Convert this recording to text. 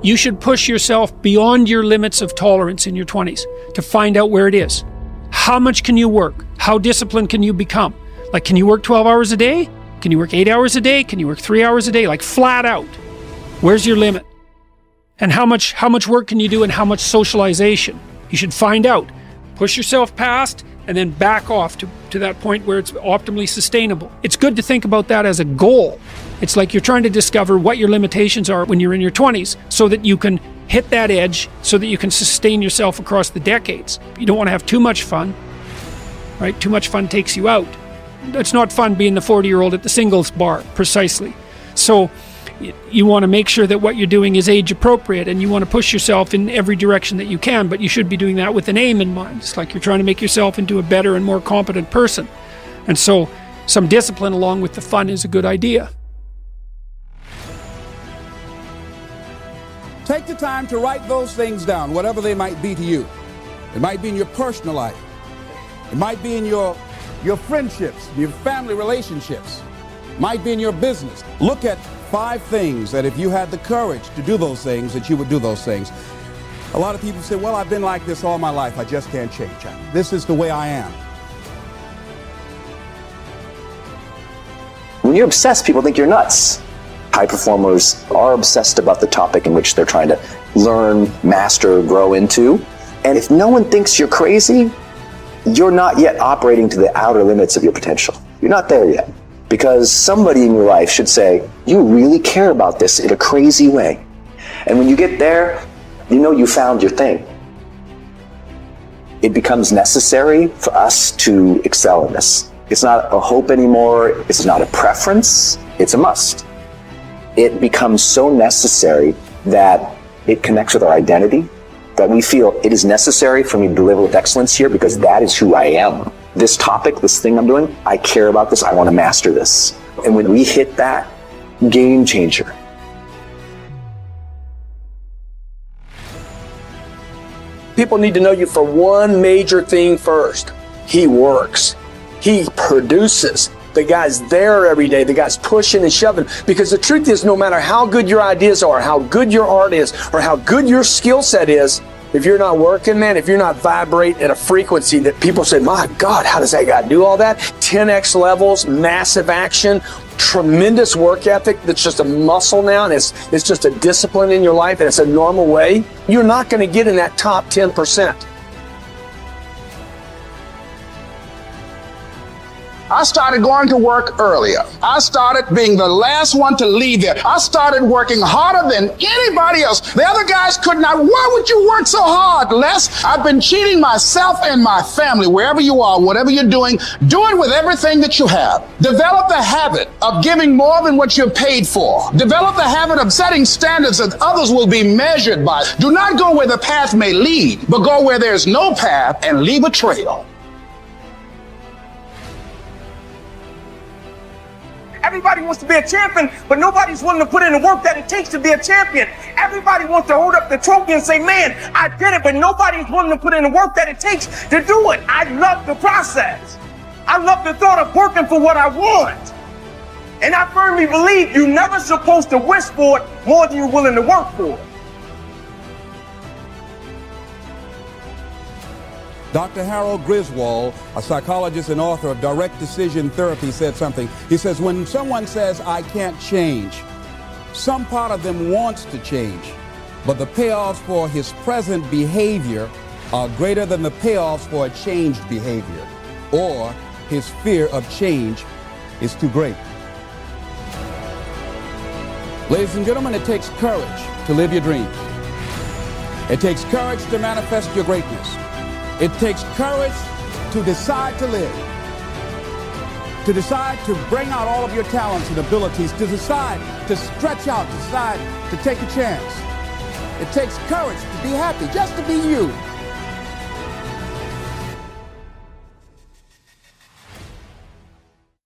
you should push yourself beyond your limits of tolerance in your 20s to find out where it is. How much can you work? How disciplined can you become? Like, can you work 12 hours a day? Can you work 8 hours a day? Can you work 3 hours a day? Like, flat out. Where's your limit? And how much work can you do, and how much socialization? You should find out. Push yourself past and then back off to that point where it's optimally sustainable. It's good to think about that as a goal. It's like you're trying to discover what your limitations are when you're in your 20s so that you can hit that edge, so that you can sustain yourself across the decades. You don't want to have too much fun, right? Too much fun takes you out. It's not fun being the 40-year-old at the singles bar, precisely. So you want to make sure that what you're doing is age appropriate, and you want to push yourself in every direction that you can, but you should be doing that with an aim in mind. It's like you're trying to make yourself into a better and more competent person. And so some discipline along with the fun is a good idea. Take the time to write those things down, whatever they might be to you. It might be in your personal life. It might be in your friendships, your family relationships. It might be in your business. Look at 5 things that if you had the courage to do those things, that you would do those things. A lot of people say, well, I've been like this all my life. I just can't change. This is the way I am. When you're obsessed, people think you're nuts. High performers are obsessed about the topic in which they're trying to learn, master, grow into. And if no one thinks you're crazy, you're not yet operating to the outer limits of your potential. You're not there yet. Because somebody in your life should say, you really care about this in a crazy way. And when you get there, you know you found your thing. It becomes necessary for us to excel in this. It's not a hope anymore. It's not a preference. It's a must. It becomes so necessary that it connects with our identity, that we feel it is necessary for me to deliver with excellence here because that is who I am. This topic, this thing I'm doing, I care about this, I want to master this. And when we hit that, game changer. People need to know you for one major thing first. He works. He produces. The guy's there every day. The guy's pushing and shoving. Because the truth is, no matter how good your ideas are, how good your art is, or how good your skill set is, if you're not working, man, if you're not vibrating at a frequency that people say, my God, how does that guy do all that? 10x levels, massive action, tremendous work ethic that's just a muscle now, and it's just a discipline in your life, and it's a normal way. You're not going to get in that top 10%. I started going to work earlier. I started being the last one to leave there. I started working harder than anybody else. The other guys could not. Why would you work so hard, Les? I've been cheating myself and my family. Wherever you are, whatever you're doing, do it with everything that you have. Develop the habit of giving more than what you're paid for. Develop the habit of setting standards that others will be measured by. Do not go where the path may lead, but go where there's no path and leave a trail. Everybody wants to be a champion, but nobody's willing to put in the work that it takes to be a champion. Everybody wants to hold up the trophy and say, man, I did it, but nobody's willing to put in the work that it takes to do it. I love the process. I love the thought of working for what I want. And I firmly believe you're never supposed to wish for it more than you're willing to work for it. Dr. Harold Griswold, a psychologist and author of Direct Decision Therapy, said something. He says, when someone says, I can't change, some part of them wants to change, but the payoffs for his present behavior are greater than the payoffs for a changed behavior, or his fear of change is too great. Ladies and gentlemen, it takes courage to live your dreams. It takes courage to manifest your greatness. It takes courage to decide to live, to decide to bring out all of your talents and abilities, to decide to stretch out, decide to take a chance. It takes courage to be happy, just to be you.